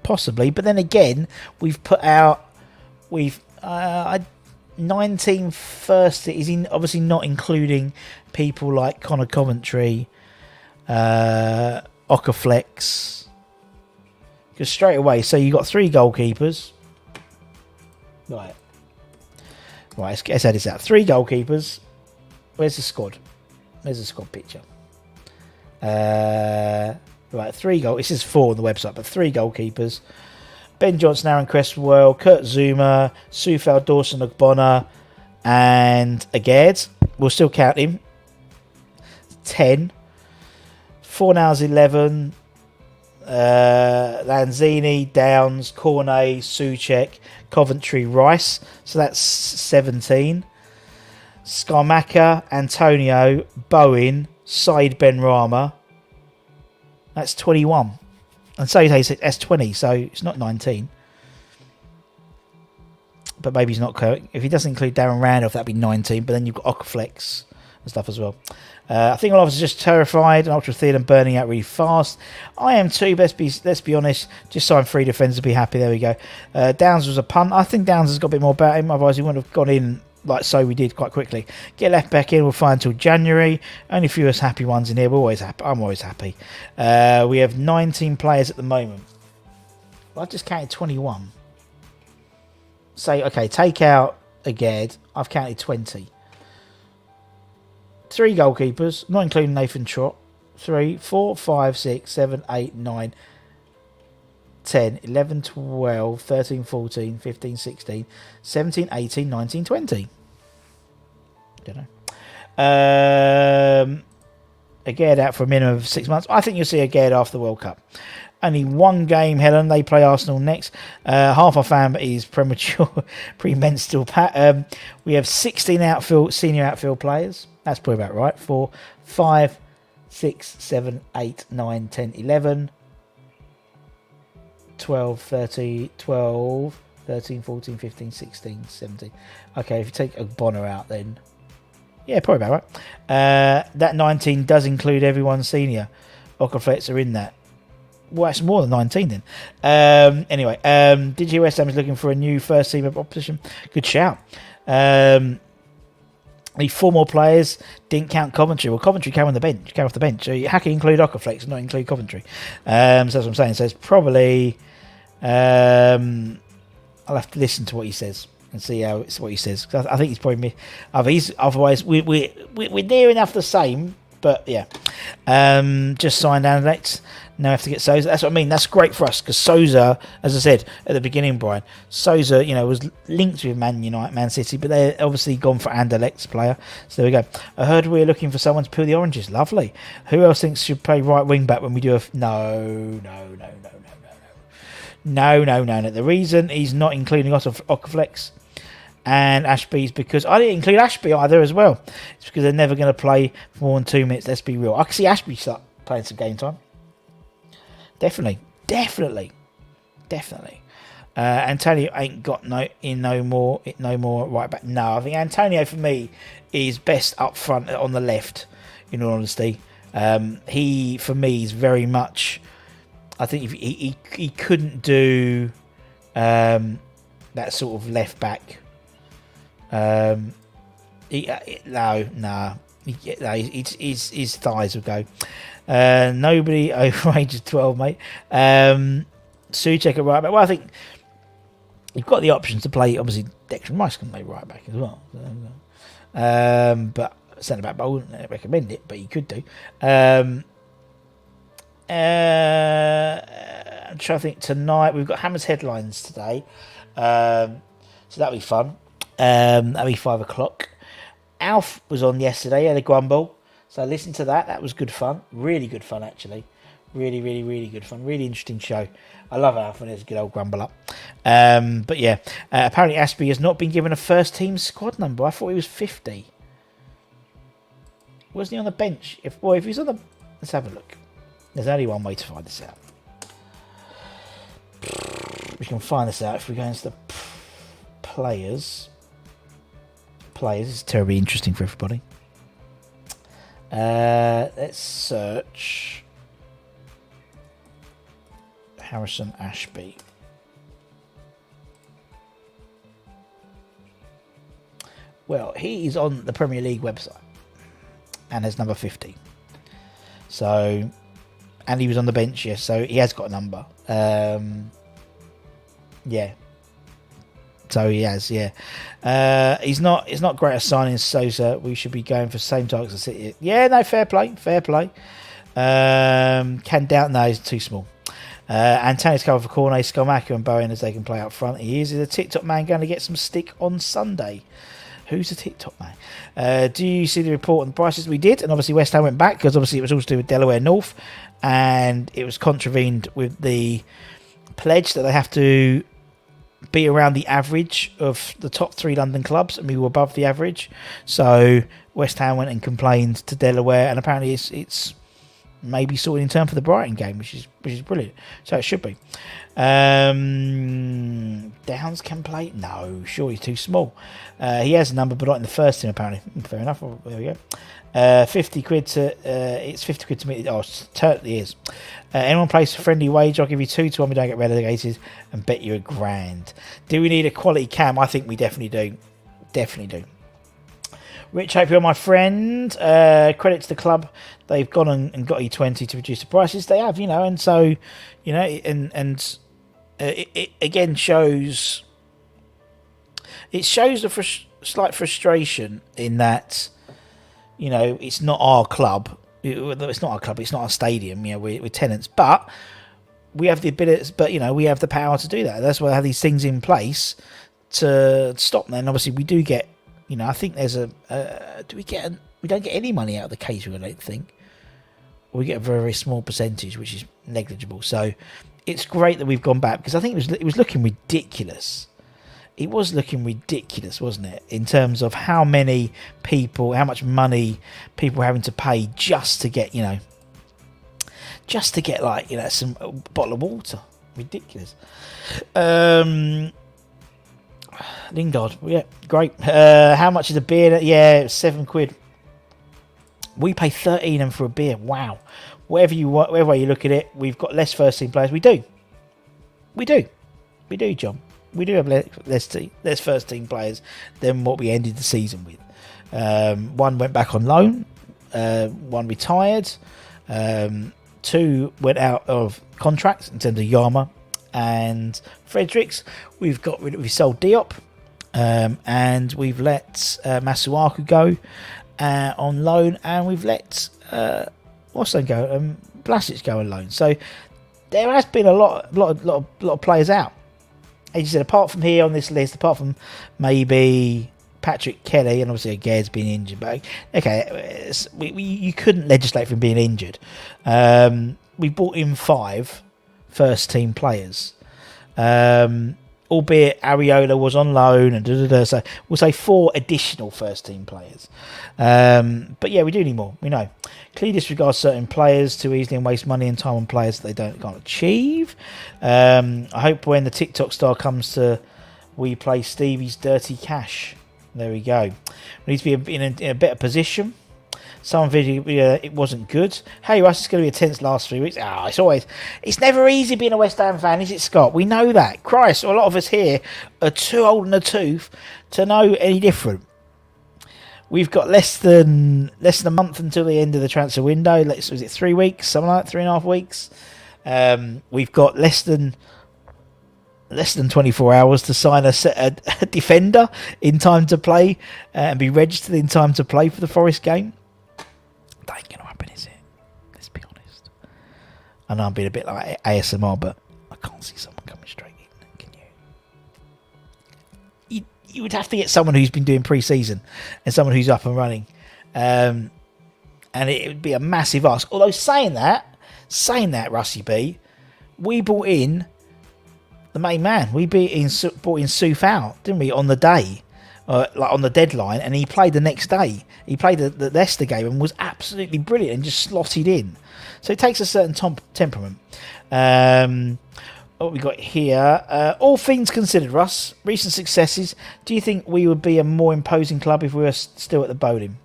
but then again, we've put out 19 first. Is obviously not including people like Connor Coventry, Okaflex. Because straight away, so you got 3 goalkeepers. Right, let's add this out. 3 goalkeepers. Where's the squad? There's the squad picture. Right, 3 goal. This is 4 on the website, but 3 goalkeepers. Ben Johnson, Aaron Cresswell, Kurt Zuma, Soufal, Dawson, Ogbonna, and Agard. We'll still count him. 10. Fornals 11. Lanzini, Downs, Cornet, Souček, Coventry, Rice. So that's 17. Skamaka, Antonio, Bowen, Said Benrahma. That's 21. And so that's 20, so it's not 19. But maybe he's not. If he doesn't include Darren Randolph, that'd be 19. But then you've got Okaflex and stuff as well. I think a lot of us are just terrified and Ultra Thelan burning out really fast. I am too, but let's be honest. Just sign 3 defenders to be happy. There we go. Downs was a punt. I think Downs has got a bit more about him. Otherwise, he wouldn't have gone in so we did quite quickly. Get left back in. We'll find until January. Only a few of us happy ones in here. We're always happy. I'm always happy. We have 19 players at the moment. Well, I've just counted 21. Say, okay, take out Agard. I've counted 20. 3 goalkeepers, not including Nathan Trott. 3, 4, 5, 6, 7, 8, 9, 10, 11, 12, 13, 14, 15, 16, 17, 18, 19, 20. Don't know. Agard out for a minimum of 6 months. I think you'll see Agard after the World Cup. Only 1 game, Helen. They play Arsenal next. Half our fan is premature, premenstrual. We have 16 senior outfield players. That's probably about right. 4, 5, 6, 7, 8, 9, 10, 11, 12, 13, 14, 15, 16, 17. Okay, if you take Ogbonna out, then yeah, probably about right. That 19 does include everyone senior. Okaflex are in that. Well, it's more than 19 then. Anyway, did you West Ham is looking for a new first team of opposition? Good shout. Need 4 more players. Didn't count Coventry. Well, Coventry came on the bench. Came off the bench. So how can you include Ockerflex and not include Coventry? So that's what I'm saying. So it's probably. I'll have to listen to what he says and see what he says. Cause I think he's probably. Otherwise, we're near enough the same. But yeah, just signed Anderlecht. Now we have to get Sosa. That's what I mean. That's great for us because Sosa, as I said at the beginning, Brian, Sosa, was linked with Man City, but they're obviously gone for Anderlecht's player. So there we go. I heard we're looking for someone to peel the oranges. Lovely. Who else thinks should play right wing back when we do a? No. The reason he's not including Ockerflex and Ashby's because I didn't include Ashby either as well. It's because they're never going to play for more than 2 minutes. Let's be real. I can see Ashby start playing some game time. Definitely. Antonio ain't got no more right back. No, I think Antonio for me is best up front on the left. In all honesty, he for me is very much. I think if he couldn't do that sort of left back. His thighs will go. Nobody over age of 12, mate. Souček at right back. Well, I think you've got the options to play. Obviously, Declan Rice can play right back as well. But centre back, I wouldn't recommend it, but you could do. I'm trying to think. Tonight we've got Hammer's headlines today, so that'll be fun. That'll be 5 o'clock. Alf was on yesterday. He had a grumble. So I listened to that. That was good fun. Really good fun, actually. Really, really, really good fun. Really interesting show. I love Alf when there's a good old grumble up. But yeah, apparently Ashby has not been given a first team squad number. I thought he was 50. Wasn't he on the bench? If he's on the... Let's have a look. There's only one way to find this out. We can find this out if we go into the players. Players is terribly interesting for everybody. Let's search Harrison Ashby. Well, he is on the Premier League website and has number 50. So, and he was on the bench, yes, so he has got a number. Yeah. So he has, yeah. He's not great at signing Sosa. We should be going for same targets as City. Yeah, no, fair play. Can doubt, no, he's too small. Antonio's covered for Cornet, Skolmaka and Bowen as they can play up front. He is a TikTok man going to get some stick on Sunday. Who's a TikTok man? Do you see the report on the prices? We did, and obviously West Ham went back because obviously it was all to do with Delaware North, and it was contravened with the pledge that they have to be around the average of the top 3 London clubs, and we were above the average. So West Ham went and complained to Delaware, and apparently it's maybe sorted in turn for the Brighton game, which is brilliant. So it should be. Downs can play? No, sure, he's too small. He has a number, but not in the first team apparently. Fair enough. Well, there we go. 50 quid to it's 50 quid to meet. Oh, it certainly is. Anyone plays a friendly wage, I'll give you 2 to 1 we don't get relegated and bet you £1,000. Do we need a quality cam? I think we definitely do. Rich, hope you're my friend. Credit to the club. They've gone and got E20 to reduce the prices. They have, and so, and it again shows. It shows a slight frustration in that, it's not our club. It's not our club. It's not our stadium. We're tenants, but we have the ability. But we have the power to do that. That's why I have these things in place to stop them. And obviously, we do get. I think there's we don't get any money out of the catering, I don't think. We get a very, very small percentage, which is negligible. So it's great that we've gone back because I think it was looking ridiculous. It was looking ridiculous, wasn't it? In terms of how much money people were having to pay just to get, some bottle of water. Ridiculous. Lingard, yeah, great. How much is a beer? Yeah, £7. We pay 13 for a beer. Wow. whatever way you look at it, we've got less first team players. We do, John. We do have less first team players than what we ended the season with. One went back on loan, one retired, two went out of contracts in terms of Yama and Fredericks. We've sold Diop, and we've let Masuaku go on loan, and we've let Blasic go on loan. So there has been a lot of players out. As you said, apart from here on this list, apart from maybe Patrick Kelly, and obviously Agaire's been injured, but okay, you couldn't legislate from being injured. We brought in 5 first team players, albeit Areola was on loan, and so we'll say 4 additional first team players. But yeah, we do need more. We know. Clearly disregard certain players too easily and waste money and time on players that they can't achieve. I hope when the TikTok star comes to we play Stevie's dirty cash. There we go. We need to be in a better position. Some video it wasn't good. Hey Russ, it's going to be a tense last 3 weeks. It's never easy being a West Ham fan, is it, Scott? We know that. Christ, a lot of us here are too old in the tooth to know any different. We've got less than a month until the end of the transfer window. Was it 3 weeks? Something like that, 3.5 weeks. We've got less than 24 hours to sign a defender in time to play and be registered in time to play for the Forest game. That ain't going to happen, is it? Let's be honest. I know I'm being a bit like ASMR, but I can't see someone coming straight in. Can you? You would have to get someone who's been doing pre-season and someone who's up and running. And it would be a massive ask. Although saying that, Rusty B, we brought in the main man. We brought in Soufal, didn't we, on the day, on the deadline, and he played the next day. He played the Leicester game and was absolutely brilliant and just slotted in. So it takes a certain temperament. What we got here? All things considered, Russ, recent successes. Do you think we would be a more imposing club if we were still at the Bowling?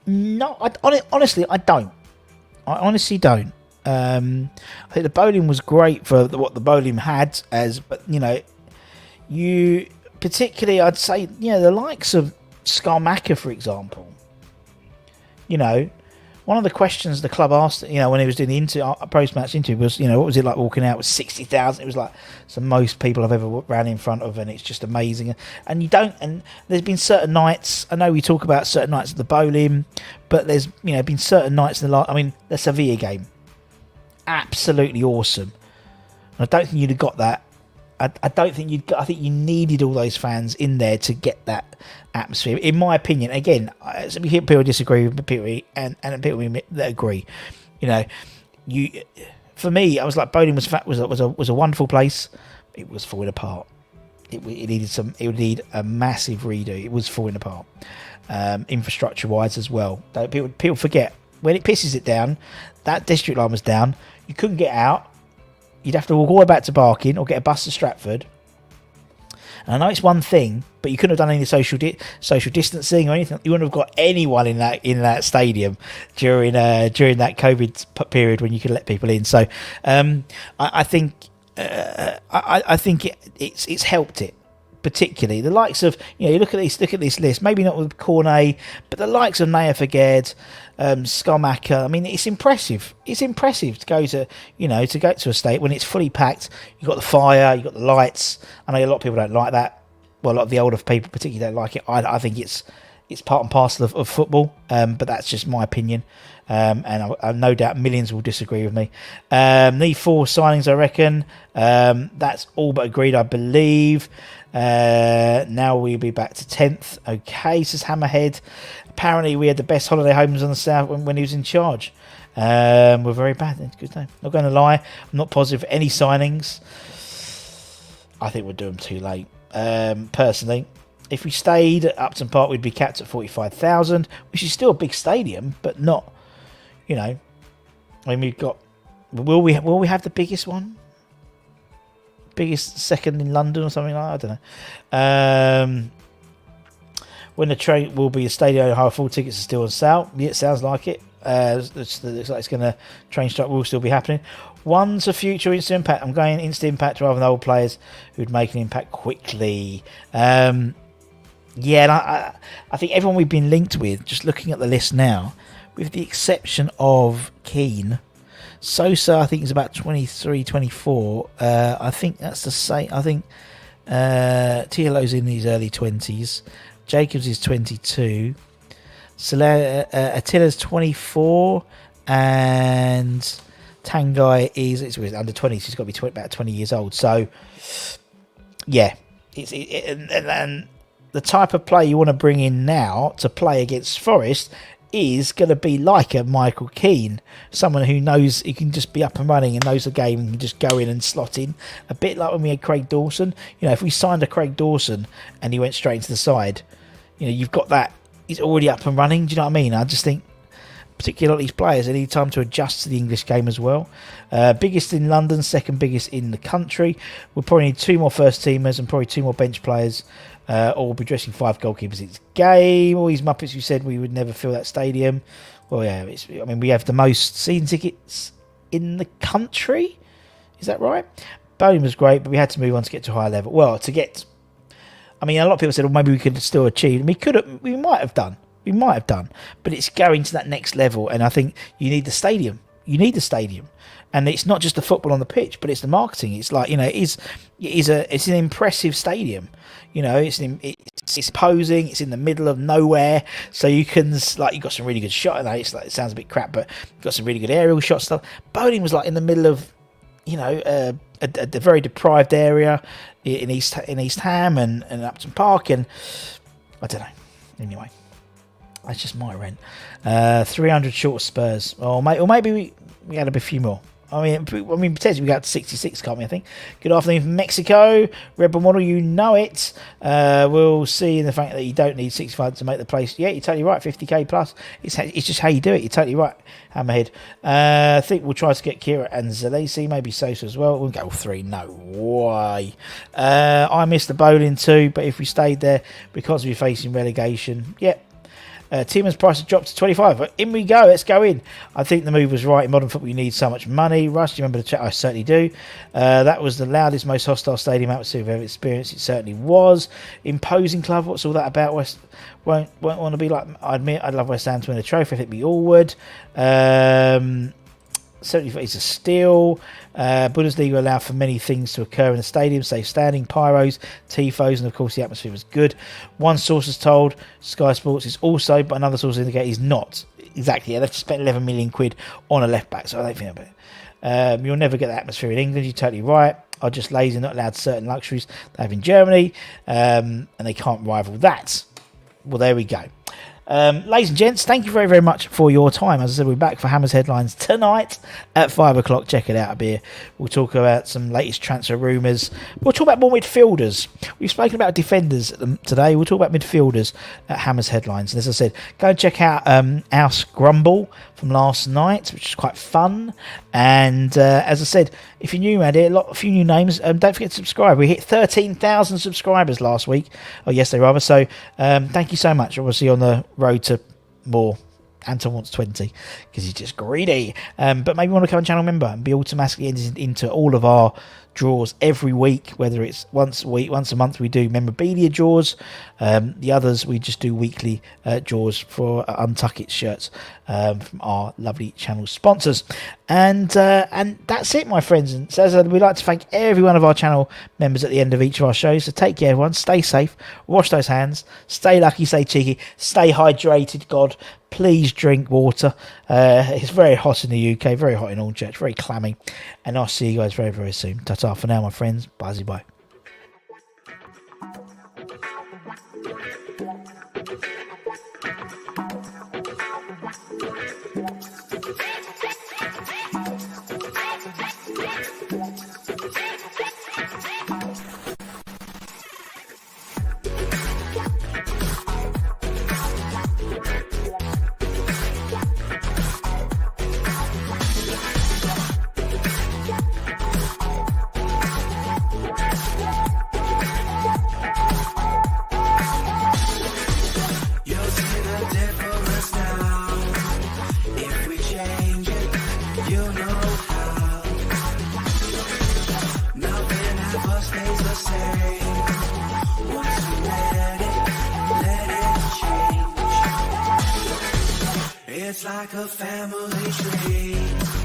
No, honestly, I don't. I honestly don't. I think the Bowling was great for what the Bowling had, but you particularly, I'd say, the likes of Skarmaka, for example. One of the questions the club asked, when he was doing the post-match interview was, what was it like walking out with 60,000? It was like it's the most people I've ever ran in front of, and it's just amazing. And there's been certain nights, I know we talk about certain nights at the Bowling, but there's, been certain nights in the Sevilla game. Absolutely awesome. And I don't think you'd have got that. I think you needed all those fans in there to get that atmosphere. In my opinion, again, some people disagree with people and people that agree. For me, I was like, Bowling was a wonderful place. It was falling apart. It would need a massive redo. It was falling apart, infrastructure wise as well. People forget when it pisses it down. That district line was down. You couldn't get out. You'd have to walk all the way back to Barking or get a bus to Stratford. And I know it's one thing, but you couldn't have done any social distancing or anything. You wouldn't have got anyone in that stadium during that COVID period when you could let people in. So I think it's helped it. Particularly the likes of, you look at this list, maybe not with Cornet, but the likes of Naya Faged, Skarmaka. I mean, it's impressive. It's impressive to go to a state when it's fully packed. You've got the fire, you've got the lights. I know a lot of people don't like that. Well, a lot of the older people particularly don't like it. I think it's part and parcel of football, but that's just my opinion. And I no doubt millions will disagree with me. Need 4 signings, I reckon. That's all but agreed, I believe. Now we'll be back to 10th. Okay, says Hammerhead. Apparently we had the best holiday homes on the south when he was in charge. We're very bad. Good name. Not going to lie, I'm not positive for any signings. I think we'll do them too late. Personally, if we stayed at Upton Park, we'd be capped at 45,000, which is still a big stadium, but not. I mean, we've got. Will we have the biggest one? Biggest second in London or something like that? I don't know. When the train will be a stadium, high full tickets are still on sale. Yeah, it sounds like it. It looks like it's going to train strike will still be happening. One's a future instant impact. I'm going instant impact rather than old players who'd make an impact quickly. And I think everyone we've been linked with, just looking at the list now, with the exception of Keane, Sosa I think is about 23, 24. I think that's the same. I think Thilo's in his early 20s. Jacobs is 22. Attila's 24, and Tanguy is under 20. So he's got to be about 20 years old. So yeah, and the type of player you want to bring in now to play against Forest is going to be like a Michael Keane, someone who knows he can just be up and running and knows the game and can just go in and slot in, a bit like when we had Craig Dawson. If we signed a Craig Dawson and he went straight into the side, you've got that. He's already up and running. Do you know what I mean? I just think, particularly these players, they need time to adjust to the English game as well. Biggest in London, second biggest in the country. We'll probably need 2 more first teamers and probably 2 more bench players. Or we'll be dressing 5 goalkeepers each game. All these Muppets who said we would never fill that stadium. Well, yeah, we have the most season tickets in the country. Is that right? Bowling was great, but we had to move on to get to a higher level. Well, a lot of people said, well, maybe we could still achieve. We might have done, but it's going to that next level. And I think you need the stadium. And it's not just the football on the pitch, but it's the marketing. It's like, it's an impressive stadium. It's imposing. It's in the middle of nowhere, so you can you've got some really good shots. It sounds a bit crap, but you've got some really good aerial shots. Stuff. Bowling was in the middle of, a very deprived area in East Ham and Upton Park, and I don't know. Anyway, that's just my rent. 300 short of Spurs, or maybe we had a few more. Potentially we got to 66, can't we? I think. Good afternoon from Mexico. Rebel Model, you know it. We'll see in the fact that you don't need 65 to make the place. Yeah, you're totally right. 50k plus. It's just how you do it. You're totally right, Hammerhead. I think we'll try to get Kehrer and Zalesi, maybe Sosa as well. We'll go 3. No way. I missed the bowling too, but if we stayed there because we're facing relegation, yep. Tieman's price has dropped to 25. But in we go. Let's go in. I think the move was right. In modern football, you need so much money. Russ, do you remember the chat? I certainly do. That was the loudest, most hostile stadium atmosphere we've ever experienced. It certainly was. Imposing club. What's all that about? West won't want to be like. I admit, I'd love West Ham to win a trophy. I think we all would. 75 is a steal. Bundesliga allow for many things to occur in the stadium, safe standing, pyros, tifos, and of course the atmosphere was good. One source is told Sky Sports is also, but another source indicates he's not. Exactly, yeah, they've just spent 11 million quid on a left back, so I don't think about it. You'll never get that atmosphere in England, you're totally right. Are just lazy, not allowed certain luxuries they have in Germany, and they can't rival that. Well, there we go. Ladies and gents, thank you very, very much for your time. As I said, we're back for Hammers Headlines tonight at 5 o'clock. Check it out a bit. We'll talk about some latest transfer rumours. We'll talk about more midfielders. We've spoken about defenders today. We'll talk about midfielders at Hammers Headlines. And as I said, go and check out our Scrumble from last night, which is quite fun. And as I said, if you're new around here, a few new names. Don't forget to subscribe. We hit 13,000 subscribers last week, or yesterday rather. So thank you so much. Obviously on the road to more. Anton wants 20 because he's just greedy. But maybe you want to become a channel member and be automatically entered into all of our draws every week, whether it's once a month we do memorabilia draws. The others we just do weekly draws for Untuck It shirts from our lovely channel sponsors. And that's it, my friends. And so as I said, we'd like to thank every one of our channel members at the end of each of our shows. So take care, everyone. Stay safe. Wash those hands. Stay lucky. Stay cheeky. Stay hydrated, God. Please drink water. It's very hot in the UK. Very hot in Allchurch. Very clammy. And I'll see you guys very, very soon. Ta-ta for now, my friends. Bye. like a family tree.